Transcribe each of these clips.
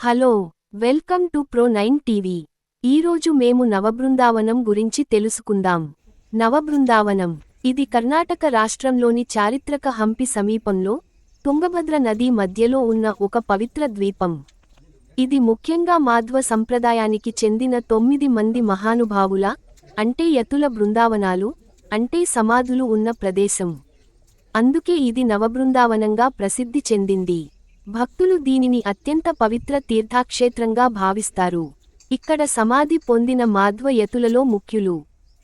Hello, welcome to Pro9 TV. ఈరోజు మేము నవబృందావనం గురించి తెలుసుకుందాం. నవబృందావనం ఇది కర్ణాటక రాష్ట్రంలోని చారిత్రక హంపి సమీపంలో, తుంగభద్ర నదీ మధ్యలో ఉన్న ఒక పవిత్ర ద్వీపం. ఇది ముఖ్యంగా మాధ్వ సంప్రదాయానికి చెందిన 9 మంది మహానుభావుల, అంటే యతుల బృందావనాలు, అంటే సమాధులు ఉన్న ప్రదేశం. అందుకే ఇది నవబృందావనంగా ప్రసిద్ధి చెందింది. భక్తులు దీనిని అత్యంత పవిత్ర తీర్థక్షేత్రంగా భావిస్తారు. ఇక్కడ సమాధి పొందిన మాధ్వ యతులలో ముఖ్యులు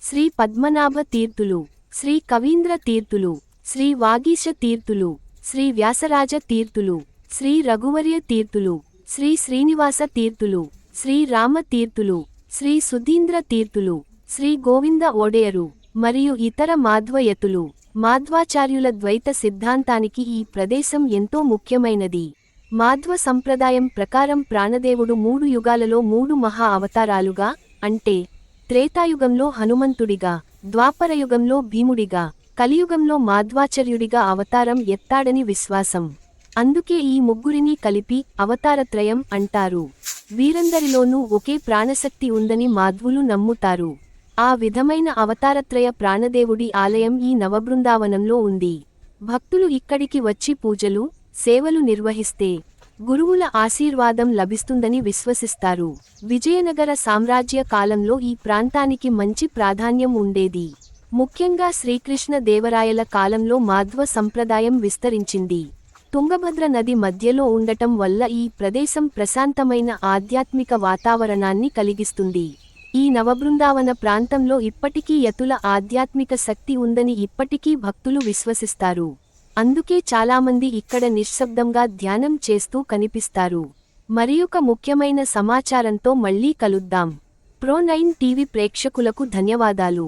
శ్రీ పద్మనాభ తీర్థులు, శ్రీ కవీంద్ర తీర్థులు, శ్రీ వాగీశ తీర్థులు, శ్రీ వ్యాసరాజ తీర్థులు, శ్రీ రఘువర్య తీర్థులు, శ్రీ శ్రీనివాస తీర్థులు, శ్రీ రామ తీర్థులు, శ్రీ సుధీంద్ర తీర్థులు, శ్రీ గోవింద ఒడేయరు మరియు ఇతర మాధ్వ యతులు. మాధ్వాచార్యుల ద్వైత సిద్ధాంతానికి ఈ ప్రదేశం ఎంతో ముఖ్యమైనది. మాధ్వ సంప్రదాయం ప్రకారం ప్రాణదేవుడు 3 యుగాలలో 3 మహా అవతారాలుగా, అంటే త్రేతాయుగంలో హనుమంతుడిగా, ద్వాపరయుగంలో భీముడిగా, కలియుగంలో మాధ్వాచార్యుడిగా అవతారం ఎత్తాడని విశ్వాసం. అందుకే ఈ ముగ్గురిని కలిపి అవతారత్రయం అంటారు. వీరందరిలోనూ ఒకే ప్రాణశక్తి ఉందని మాధ్వులు నమ్ముతారు. ఆ విధమైన అవతారత్రయ ప్రాణదేవుడి ఆలయం ఈ నవబృందావనంలో ఉంది. భక్తులు ఇక్కడికి వచ్చి పూజలు, సేవలు నిర్వహిస్తే గురువుల ఆశీర్వాదం లభిస్తుందని విశ్వసిస్తారు. విజయనగర సామ్రాజ్య కాలంలో ఈ ప్రాంతానికి మంచి ప్రాధాన్యం ఉండేది. ముఖ్యంగా శ్రీకృష్ణ దేవరాయల కాలంలో మాధ్వ సంప్రదాయం విస్తరించింది. తుంగభద్ర నది మధ్యలో ఉండటం వల్ల ఈ ప్రదేశం ప్రశాంతమైన ఆధ్యాత్మిక వాతావరణాన్ని కలిగిస్తుంది. ఈ నవబృందావన ప్రాంతంలో ఇప్పటికీ యతుల ఆధ్యాత్మిక శక్తి ఉందని ఇప్పటికీ భక్తులు విశ్వసిస్తారు. అందుకే చాలామంది ఇక్కడ నిశ్శబ్దంగా ధ్యానం చేస్తూ కనిపిస్తారు. మరియొక ముఖ్యమైన సమాచారంతో మళ్ళీ కలుద్దాం. Pro9 టీవీ ప్రేక్షకులకు ధన్యవాదాలు.